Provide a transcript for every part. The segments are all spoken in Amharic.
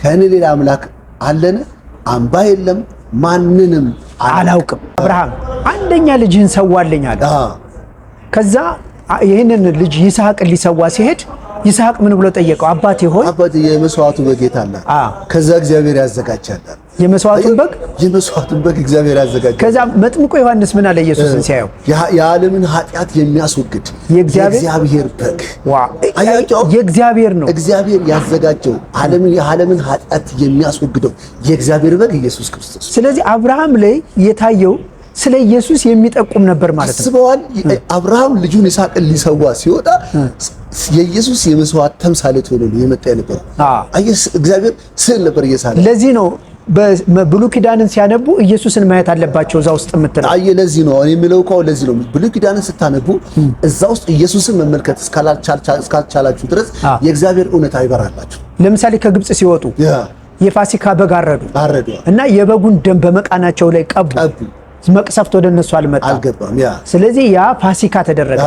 ከእኔ ሌላ አምላክ አለን? አምባ የለም፣ ማንንም አላውቅም። አብርሃም አንደኛ ልጅህን ሰዋልኝ አለ። ከዛ ይህንን ልጅ ይስሐቅን ሊሰዋ ሲሄድ ይስሐቅ ምን ብሎ ጠየቀው? አባቴ ሆይ፣ አባቴ የመስዋዕቱ በግ የት አለ? ከዛ እግዚአብሔር ያዘጋጃል። የመስዋዕቱን በግ እግዚአብሔር ያዘጋጃል። ከዛ መጥምቁ ዮሐንስ ምን አለ? ኢየሱስን ሲያየው የዓለምን ኃጢአት የሚያስወግድ የእግዚአብሔር በግ የእግዚአብሔር ነው። እግዚአብሔር ያዘጋጀው የዓለምን ኃጢአት የሚያስወግደው የእግዚአብሔር በግ ኢየሱስ ክርስቶስ። ስለዚህ አብርሃም ላይ የታየው ስለ ኢየሱስ የሚጠቁም ነበር ማለት ነው። አስበዋል። አብርሃም ልጁን ይስሐቅን ሊሰዋ ሲወጣ የኢየሱስ የመስዋዕት ተምሳሌት ሆኖ የመጣ ነበር። እግዚአብሔር ስዕል ነበር እየሳለ። ለዚህ ነው ብሉይ ኪዳንን ሲያነቡ ኢየሱስን ማየት አለባቸው እዛ ውስጥ የምትለው። ለዚህ ነው እኔ የምለው እኮ ለዚህ ነው ብሉይ ኪዳንን ስታነቡ እዛ ውስጥ ኢየሱስን መመልከት እስካልቻላችሁ ድረስ የእግዚአብሔር እውነት አይበራላችሁ። ለምሳሌ ከግብጽ ሲወጡ የፋሲካ በግ አረዱ እና የበጉን ደም በመቃናቸው ላይ ቀቡ። መቅሰፍት ወደ እነሱ አልገባም። ስለዚህ ያ ፋሲካ ተደረገ።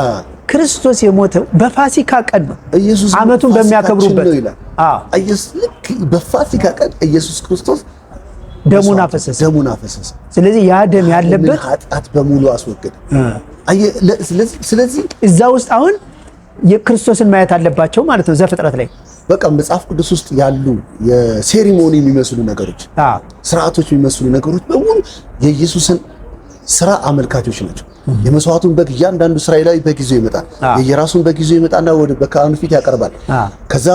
ክርስቶስ የሞተው በፋሲካ ቀን ነው። ዓመቱን በሚያከብሩበት ልክ በፋሲካ ቀን ኢየሱስ ክርስቶስ ደሙን አፈሰሰ። ስለዚህ ያ ደም ያለበት ኃጢአት በሙሉ አስወገደ። ስለዚህ እዛ ውስጥ አሁን የክርስቶስን ማየት አለባቸው ማለት ነው። ዘፍጥረት ላይ በቃ መጽሐፍ ቅዱስ ውስጥ ያሉ የሴሪሞኒ የሚመስሉ ነገሮች፣ ስርዓቶች የሚመስሉ ነገሮች በሙሉ የኢየሱስን ስራ አመልካቾች ናቸው። የመስዋዕቱን በግ እያንዳንዱ እስራኤላዊ በጊዜው ይመጣል። የየራሱን በጊዜው ይመጣና ወደ በካህኑ ፊት ያቀርባል። ከዛ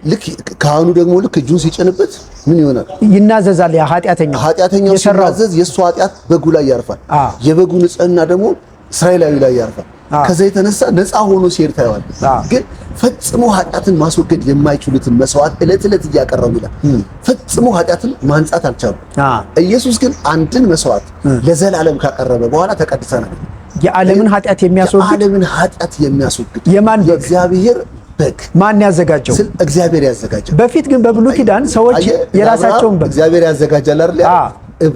ልክ ካህኑ ደግሞ ልክ እጁን ሲጭንበት ምን ይሆናል? ይናዘዛል። ያ ኃጢአተኛው ሲናዘዝ የእሱ ኃጢአት በጉ ላይ ያርፋል። የበጉ ንጽህና ደግሞ እስራኤላዊ ላይ ያርፋል። ከዛ የተነሳ ነፃ ሆኖ ሲሄድ ታየዋል። ግን ፈጽሞ ኃጢአትን ማስወገድ የማይችሉትን መስዋዕት ዕለት ዕለት እያቀረቡ ይላል። ፈጽሞ ኃጢአትን ማንጻት አልቻሉም። ኢየሱስ ግን አንድን መስዋዕት ለዘላለም ካቀረበ በኋላ ተቀድሰናል። የዓለምን ኃጢአት የሚያስወግድ የማን በግ? እግዚአብሔር በግ። ማን ያዘጋጀው? እግዚአብሔር ያዘጋጀው። በፊት ግን በብሉይ ኪዳን ሰዎች የራሳቸውን በግ እግዚአብሔር ያዘጋጃል አይደል?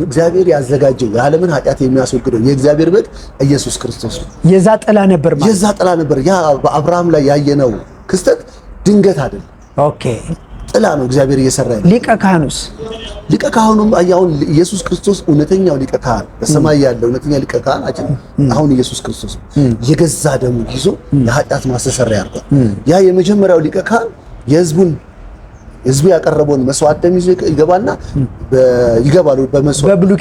እግዚአብሔር ያዘጋጀው የዓለምን ኃጢአት የሚያስወግደው የእግዚአብሔር በግ ኢየሱስ ክርስቶስ ነው። የዛ ጥላ ነበር ማለት የዛ ጥላ ነበር። ያ በአብርሃም ላይ ያየነው ክስተት ድንገት አይደለም። ኦኬ፣ ጥላ ነው እግዚአብሔር እየሰራ ያለው። ሊቀ ካህኑም አሁን ኢየሱስ ክርስቶስ እውነተኛው ሊቀ ካህን በሰማይ ያለው እውነተኛ ሊቀ ካህን አሁን ኢየሱስ ክርስቶስ የገዛ ደሙ ይዞ የኃጢአት ማስተሰሪያ ያርጓል። ያ የመጀመሪያው ሊቀ ካህን ህዝቡ ያቀረበውን መስዋዕት ደም ይዞ ይገባሉ በብሉይ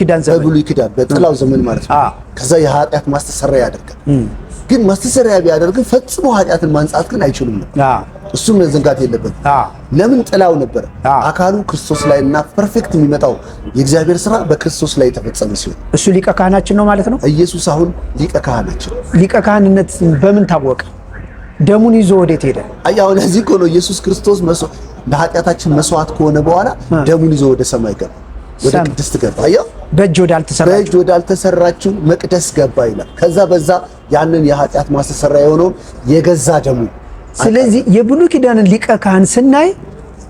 ኪዳን በጥላው ዘመን ማለት ነው። ከዛ የኃጢአት ማስተሰሪያ ያደርጋል። ግን ማስተሰሪያ ቢያደርግም ፈጽሞ ኃጢአትን ማንጻት ግን አይችሉም ነበር። እሱም መዘንጋት የለበትም። ለምን? ጥላው ነበር። አካሉ ክርስቶስ ላይና ፐርፌክት የሚመጣው የእግዚአብሔር ስራ በክርስቶስ ላይ የተፈጸመ ሲሆን እሱ ሊቀ ካህናችን ነው ማለት ነው። ኢየሱስ አሁን ሊቀ ካህናችን። ሊቀ ካህንነት በምን ታወቀ? ደሙን ይዞ ወዴት ሄደ? አሁን ለዚህ እኮ ነው ኢየሱስ ክርስቶስ ለኃጢአታችን መስዋዕት ከሆነ በኋላ ደሙን ይዞ ወደ ሰማይ ገባ፣ ወደ ቅድስት ገባ። በእጅ ወዳልተሰራችው መቅደስ ገባ ይላል። ከዛ በዛ ያንን የኃጢአት ማስተሰሪያ የሆነውን የገዛ ደሙ። ስለዚህ የብሉይ ኪዳንን ሊቀ ካህን ስናይ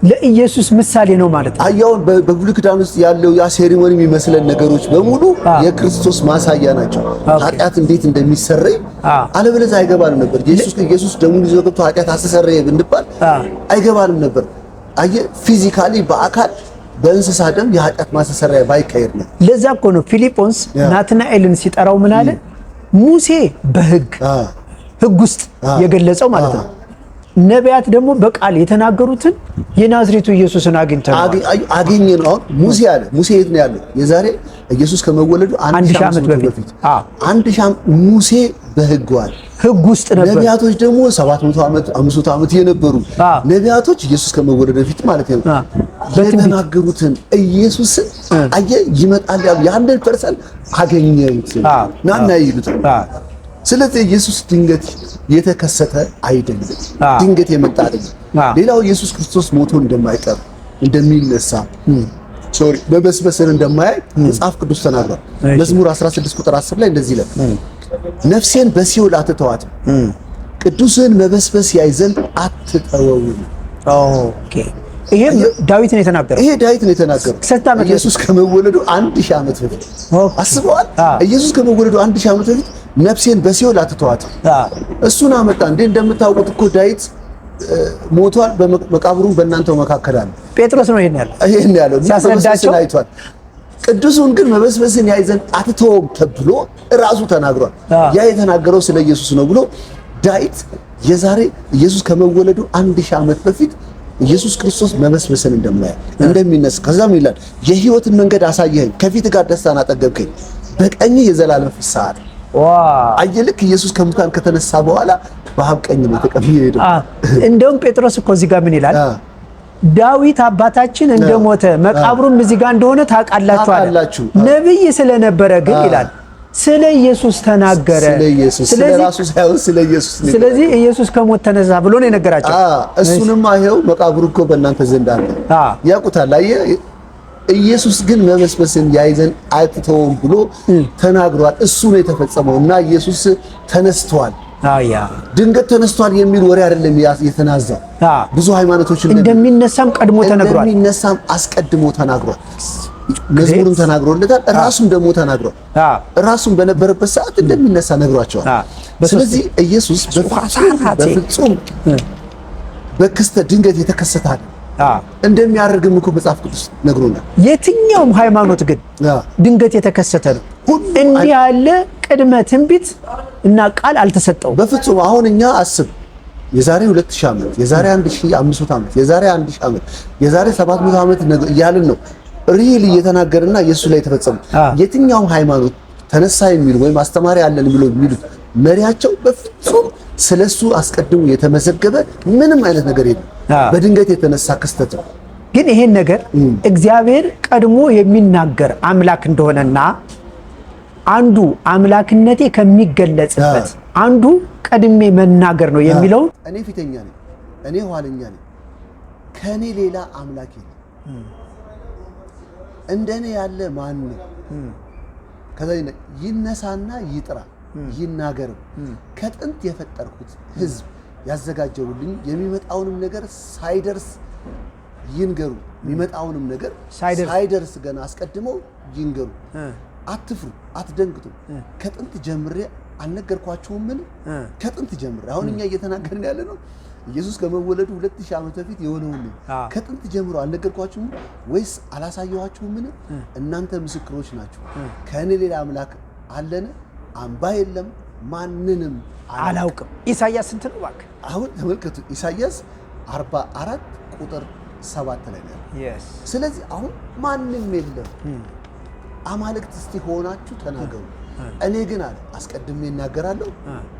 ለኢየሱስ ምሳሌ ነው ማለት ነው። አሁን በብሉይ ኪዳን ውስጥ ያለው ያ ሴሪሞኒ የሚመስለን ነገሮች በሙሉ የክርስቶስ ማሳያ ናቸው። ኃጢአት እንዴት እንደሚሰረይ አለበለዚያ አይገባንም ነበር። ኢየሱስ ደሙን ይዞ ገብቶ ኃጢአት አስተሰረየ ብንባል አይገባንም ነበር። ፊዚካሊ በአካል በእንስሳ ደም የኃጢአት ማስተሰሪያ ባይካሄድ ነው። ለዛ እኮ ነው ፊልጶስ ናትናኤልን ሲጠራው ምን አለ? ሙሴ በሕግ ውስጥ የገለጸው ማለት ነው። ነቢያት ደግሞ በቃል የተናገሩትን የናዝሬቱ ኢየሱስን አገኘ ነው። አሁን ሙሴ አለ። ሙሴ የት ነው ያለው? የዛሬ ኢየሱስ ከመወለዱ 1000 ዓመት በፊት 1000 ዓመት ሙሴ በሕግ ውስጥ ነበር። ነቢያቶች ደግሞ 700 ዓመት 500 ዓመት የነበሩ ነቢያቶች ኢየሱስ ከመወለዱ በፊት ማለት ነው የተናገሩትን ኢየሱስን ይመጣል ያሉ 100% አገኘሁት ናና ይሉት። ስለዚህ ኢየሱስ ድንገት የተከሰተ አይደለም፣ ድንገት የመጣ አይደለም። ሌላው ኢየሱስ ክርስቶስ ሞቶ እንደማይቀር እንደሚነሳ በበስበስን እንደማያይ መጽሐፍ ቅዱስ ተናግሯል። መዝሙር 16 ቁጥር 10 ላይ እንደዚህ ይላል፣ ነፍሴን በሲኦል አትተዋትም፣ ቅዱስን መበስበስ ያይ ዘንድ አትተወውም። ኦኬ፣ ይሄ ዳዊት ነው የተናገረው። ኢየሱስ ከመወለዱ 1000 ዓመት በፊት አስበዋል። ኢየሱስ ከመወለዱ 1000 ዓመት በፊት ነፍሴን በሲኦል አትተዋትም። እሱን አመጣ። እንደምታውቁት እኮ ዳዊት ሞቷል፣ መቃብሩን በእናንተው መካከል አለ። ጴጥሮስ ነው ይሄን ያለው ሲያስረዳቸው አይቷል። ቅዱሱን ግን መበስበስን ያይ ዘንድ አትተውም ተብሎ ራሱ ተናግሯል። ያ የተናገረው ስለ ኢየሱስ ነው ብሎ ዳዊት የዛሬ ኢየሱስ ከመወለዱ 1000 ዓመት በፊት ኢየሱስ ክርስቶስ መበስበስን እንደሚነሳ ከዛም ይላል የሕይወትን መንገድ አሳየኸኝ፣ ከፊት ጋር ደስታን አጠገብከኝ፣ በቀኝ የዘላለም ፍስሐ አለ። አየልክ ኢየሱስ ከሙታን ከተነሳ በኋላ በአብ ቀኝ ነው የተቀመጠው። እንደውም ጴጥሮስ እኮ እዚህ ጋር ምን ይላል? ዳዊት አባታችን እንደሞተ መቃብሩም እዚህ ጋር እንደሆነ ታውቃላችሁ አለ። ነብይ ስለነበረ ግን ይላል ስለ ኢየሱስ ተናገረ። ስለ ራሱ ሳይሆን ስለ ኢየሱስ ነው። ስለዚህ ኢየሱስ ከሞት ተነሳ ብሎ ነው የነገራቸው። እሱንም አይሄው መቃብሩ እኮ በእናንተ ዘንድ አለ ያውቁታል። ኢየሱስ ግን መበስበስን ያይ ዘንድ አትተውም ብሎ ተናግሯል። እሱ ነው የተፈጸመው እና ኢየሱስ ተነስቷል። ድንገት ተነስቷል የሚል ወሬ አይደለም የተናዛው። ብዙ ሃይማኖቶች እንደሚነሳም ቀድሞ ተነግሯል። እንደሚነሳም አስቀድሞ ተናግሯል። መዝሙሩን ተናግሮለታል። ራሱም ደግሞ ተናግሯል። ራሱም በነበረበት ሰዓት እንደሚነሳ ነግሯቸዋል። ስለዚህ ኢየሱስ በፍጹም በክስተት ድንገት የተከሰተ እንደሚያደርግም እኮ መጽሐፍ ቅዱስ ነግሮናል። የትኛውም ሃይማኖት ግን ድንገት የተከሰተ ነው። እንዲህ ያለ ቅድመ ትንቢት እና ቃል አልተሰጠውም በፍጹም። አሁን እኛ አስብ የዛሬ 2000 ዓመት፣ የዛሬ 1500 ዓመት፣ የዛሬ 1000 ዓመት፣ የዛሬ 700 ዓመት እያልን ነው ሪል እየተናገርና ኢየሱስ ላይ ተፈጸመ። የትኛውም ሃይማኖት ተነሳ የሚሉ ወይም አስተማሪ አለን ብሎ የሚሉት መሪያቸው በፍጹም ስለሱ አስቀድሞ የተመዘገበ ምንም አይነት ነገር የለም። በድንገት የተነሳ ክስተት ነው። ግን ይሄን ነገር እግዚአብሔር ቀድሞ የሚናገር አምላክ እንደሆነና አንዱ አምላክነቴ ከሚገለጽበት አንዱ ቀድሜ መናገር ነው የሚለው እኔ ፊተኛ ነኝ፣ እኔ ኋለኛ ነኝ፣ ከኔ ሌላ አምላክ የለም፣ እንደኔ ያለ ማን ነው? ከዛ ይነሳና ይጥራ ይናገርም፣ ከጥንት የፈጠርኩት ሕዝብ ያዘጋጀውልኝ የሚመጣውንም ነገር ሳይደርስ ይንገሩ፣ የሚመጣውንም ነገር ሳይደርስ ገና አስቀድመው ይንገሩ። አትፍሩ፣ አትደንግጡ፣ ከጥንት ጀምሬ አልነገርኳችሁምን? ከጥንት ጀምሬ አሁን እኛ እየተናገርን ያለ ነው ኢየሱስ ከመወለዱ 2000 ዓመት በፊት የሆነውን ነው። ከጥንት ጀምሮ አልነገርኳችሁም ወይስ አላሳየኋችሁምን? እናንተ ምስክሮች ናችሁ። ከእኔ ሌላ አምላክ አለን? አምባ የለም፣ ማንንም አላውቅም። ኢሳይያስ ስንት ነው እባክህ? አሁን ተመልከቱ፣ ኢሳይያስ 44 ቁጥር 7 ላይ ነው። ስለዚህ አሁን ማንም የለም። አማልክት እስቲ ሆናችሁ ተናገሩ። እኔ ግን አለ አስቀድሜ እናገራለሁ፣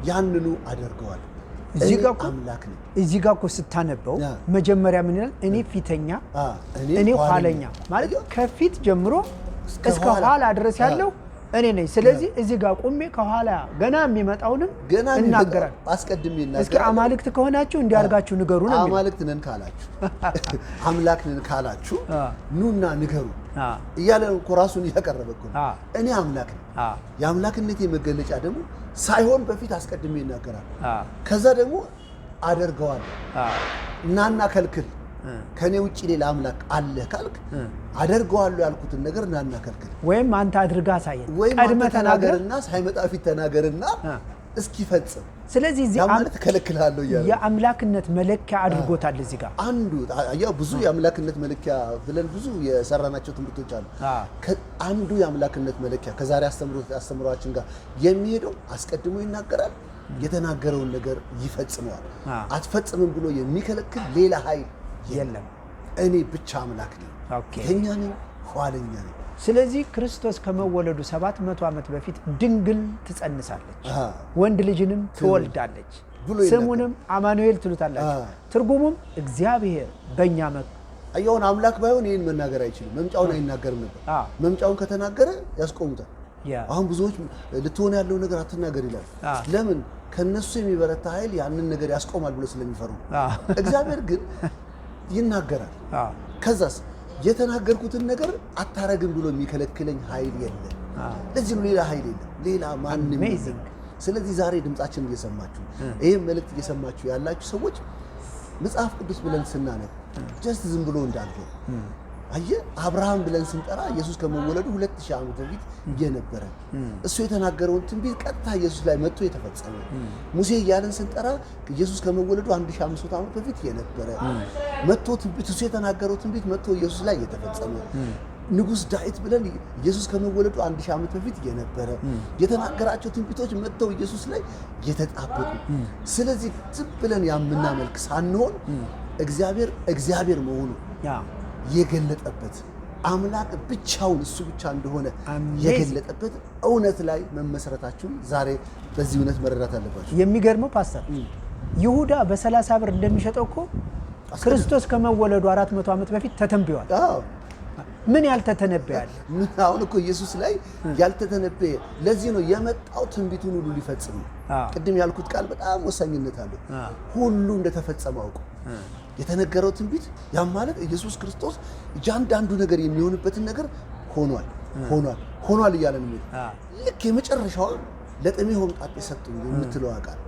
ያንኑ አደርገዋለሁ። እዚህ ጋር አምላክ ነው። እዚህ ጋር እኮ ስታነበው መጀመሪያ ምን ይላል? እኔ ፊተኛ እኔ ኋለኛ ማለት ከፊት ጀምሮ እስከ ኋላ ድረስ ያለው እኔ ነኝ። ስለዚህ እዚህ ጋር ቆሜ ከኋላ ገና የሚመጣውንም እናገራለሁ። አስቀድሜ እናገራለሁ። እስኪ አማልክት ከሆናችሁ እንዲያርጋችሁ ንገሩ ነው። አማልክት ነን ካላችሁ አምላክ ነን ካላችሁ ኑና ንገሩ እያለ እኮ ራሱን እያቀረበ እኮ እኔ አምላክ ነኝ። የአምላክነቴ መገለጫ ደግሞ ሳይሆን በፊት አስቀድሜ እናገራለሁ፣ ከዛ ደግሞ አደርገዋለሁ። እናና ከልክል ከኔ ውጪ ሌላ አምላክ አለ ካልክ አደርገዋለሁ ያልኩትን ነገር እናና ከልክል፣ ወይም አንተ አድርጋ አሳየን፣ ቀድመህ ተናገርና ሳይመጣ ፊት ተናገርና እስኪፈጽም። ስለዚህ እዚህ ማለት ከለክላለሁ ይላል። የአምላክነት መለኪያ አድርጎታል። እዚህ ጋር አንዱ ያው ብዙ የአምላክነት መለኪያ ብለን ብዙ የሰራናቸው ትምህርቶች አሉ። አንዱ የአምላክነት መለኪያ ከዛሬ አስተምሯችን ጋር የሚሄደው አስቀድሞ ይናገራል፣ የተናገረውን ነገር ይፈጽመዋል። አትፈጽምም ብሎ የሚከለክል ሌላ ኃይል የለም። እኔ ብቻ አምላክ ነኝ፣ ፊተኛ ነኝ፣ ኋለኛ ነኝ። ስለዚህ ክርስቶስ ከመወለዱ 700 ዓመት በፊት ድንግል ትጸንሳለች፣ ወንድ ልጅንም ትወልዳለች፣ ስሙንም አማኑኤል ትሉታላችሁ። ትርጉሙም እግዚአብሔር በእኛ አየውን አምላክ ባይሆን ይህን መናገር አይችልም። መምጫውን አይናገርም ነበር። መምጫውን ከተናገረ ያስቆሙታል። አሁን ብዙዎች ልትሆን ያለው ነገር አትናገር ይላል። ለምን? ከነሱ የሚበረታ ኃይል ያንን ነገር ያስቆማል ብሎ ስለሚፈሩ። እግዚአብሔር ግን ይናገራል። ከዛስ የተናገርኩትን ነገር አታረግም ብሎ የሚከለክለኝ ኃይል የለም። ለዚህ ነው ሌላ ኃይል የለም፣ ሌላ ማንም የለም። ስለዚህ ዛሬ ድምጻችን እየሰማችሁ ይሄን መልእክት እየሰማችሁ ያላችሁ ሰዎች መጽሐፍ ቅዱስ ብለን ስናነብ ጀስት ዝም ብሎ እንዳልሆነ አየህ አብርሃም ብለን ስንጠራ ኢየሱስ ከመወለዱ 2000 ዓመት በፊት የነበረ እሱ የተናገረውን ትንቢት ቀጥታ ኢየሱስ ላይ መጥቶ የተፈጸመ። ሙሴ እያለን ስንጠራ ኢየሱስ ከመወለዱ 1500 ዓመት በፊት የነበረ መጥቶ ትንቢት እሱ የተናገረው ትንቢት መጥቶ ኢየሱስ ላይ የተፈጸመ። ንጉሥ ዳዊት ብለን ኢየሱስ ከመወለዱ 1000 ዓመት በፊት የነበረ የተናገራቸው ትንቢቶች መጥተው ኢየሱስ ላይ የተጣበቁ። ስለዚህ ዝም ብለን የምናመልክ ሳንሆን እግዚአብሔር መሆኑ የገለጠበት አምላክ ብቻውን እሱ ብቻ እንደሆነ የገለጠበት እውነት ላይ መመስረታችሁን ዛሬ በዚህ እውነት መረዳት አለባችሁ። የሚገርመው ፓስተር ይሁዳ በ30 ብር እንደሚሸጠው እኮ ክርስቶስ ከመወለዱ 400 ዓመት በፊት ተተንብዮአል። ምን ያልተተነበያል? አሁን እኮ ኢየሱስ ላይ ያልተተነበየ ለዚህ ነው የመጣው ትንቢቱን ሁሉ ሊፈጽም። ቅድም ያልኩት ቃል በጣም ወሳኝነት አለው። ሁሉ እንደተፈጸመ አውቁ የተነገረው ትንቢት ያም ማለት ኢየሱስ ክርስቶስ እያንዳንዱ ነገር የሚሆንበትን ነገር ሆኗል እያለን ነው። ልክ የመጨረሻው ለጥሜ ሆምጣጤ ሰጡኝ የምትለው ቃል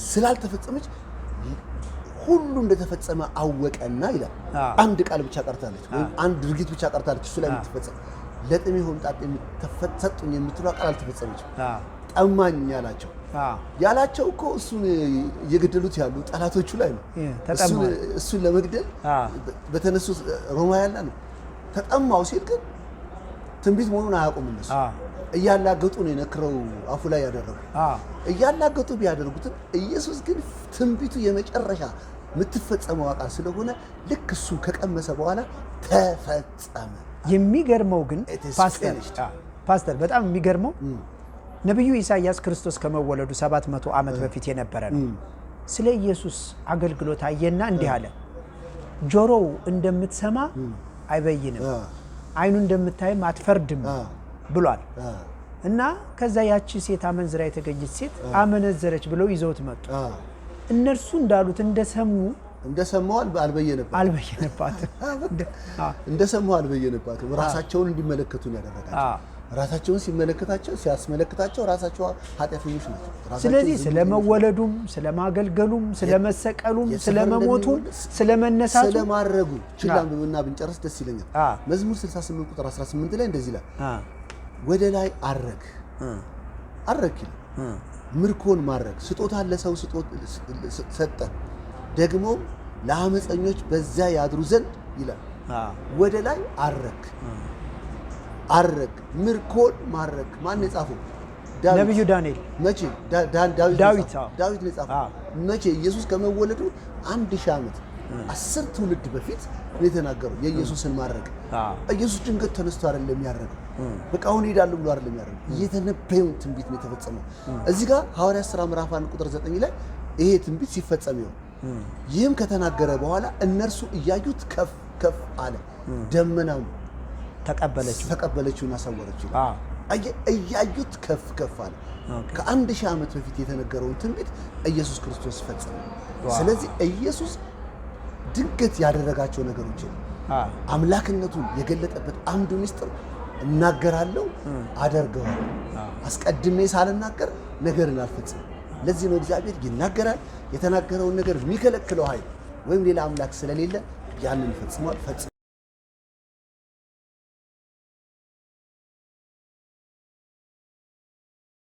ስላልተፈጸመች ሁሉ እንደተፈጸመ አወቀና ይላል። አንድ ቃል ብቻ ቀርታለች ወይም አንድ ድርጊት ብቻ ቀርታለች እሱ ላይ የምትፈጸም። ለጥሜ ሆምጣጤ ሰጡኝ የምትለው ቃል አልተፈጸመችም። ጠማኝ ያላቸው እኮ እሱን እየገደሉት ያሉ ጠላቶቹ ላይ ነው። እሱን ለመግደል በተነሱት ሮማውያን ነው። ተጠማው ሲል ግን ትንቢት መሆኑን አያውቁም እነሱ። እያላገጡ ነው የነክረው አፉ ላይ ያደረጉ። እያላገጡ ቢያደርጉትም ኢየሱስ ግን ትንቢቱ የመጨረሻ የምትፈጸመው ቃል ስለሆነ ልክ እሱ ከቀመሰ በኋላ ተፈጸመ። የሚገርመው ግን ፓስተር በጣም የሚገርመው ነብዩ ኢሳይያስ ክርስቶስ ከመወለዱ 700 ዓመት በፊት የነበረ ነው። ስለ ኢየሱስ አገልግሎት አየና እንዲህ አለ፣ ጆሮው እንደምትሰማ አይበይንም፣ አይኑ እንደምታይም አትፈርድም ብሏል። እና ከዛ ያቺ ሴት አመንዝራ የተገኘች ሴት አመነዘረች ብለው ይዘውት መጡ። እነርሱ እንዳሉት እንደሰማው አልበየነባትም። ራሳቸውን እንዲመለከቱ ያደረጋቸው ራሳቸውን ሲያስመለክታቸው ራሳቸው ኃጢአተኞች ናቸው። ስለዚህ ስለመወለዱም ስለማገልገሉም ስለመሰቀሉም ስለመሞቱም ስለመነሳቱ ስለማረጉ ችላምብና ብንጨርስ ደስ ይለኛል። መዝሙር 68 ቁጥር 18 ላይ እንደዚህ ይላል፣ ወደ ላይ አረግ ይላል። ምርኮን ማረግ ስጦታ ለሰው ሰጠ፣ ደግሞ ለአመፀኞች በዚያ ያድሩ ዘንድ ይላል። ወደ ላይ አረግ ምርኮን ማረግ ማን የጻፈው? ነብዩ ዳንኤል። መቼ? ዳዊት ነው የጻፈው። መቼ? ኢየሱስ ከመወለዱ 1000 ዓመት 10 ትውልድ በፊት ነው የተናገረው የኢየሱስን ማረግ። ኢየሱስ ድንገት ተነስቶ አይደለም ያረገው። በቃ አሁን ሄዳለሁ ብሎ አይደለም ያረገው። የተነበየው ትንቢት ነው የተፈጸመው። እዚህ ጋር ሐዋርያት ሥራ ምዕራፍ 1 ቁጥር 9 ላይ ይሄ ትንቢት ሲፈጸም ይሁን ይህም ከተናገረ በኋላ እነርሱ እያዩት ከፍ አለ፣ ደመናው ተቀበለችውና ሰወረችው። እያዩት ከፍ አለ። ከ1000 ዓመት በፊት የተነገረውን ትንቢት ኢየሱስ ክርስቶስ ፈጸመ። ስለዚህ ኢየሱስ ድንገት ያደረጋቸው ነገሮች አምላክነቱን የገለጠበት አንዱ ምስጢር እናገራለሁ፣ አደርገዋለሁ። አስቀድሜ ሳልናገር ነገርን አልፈጽም። ለዚህ ነው እግዚአብሔር ይናገራል። የተናገረውን ነገር የሚከለክለው ኃይል ወይም ሌላ አምላክ ስለሌለ ያንን ፈጽሟል።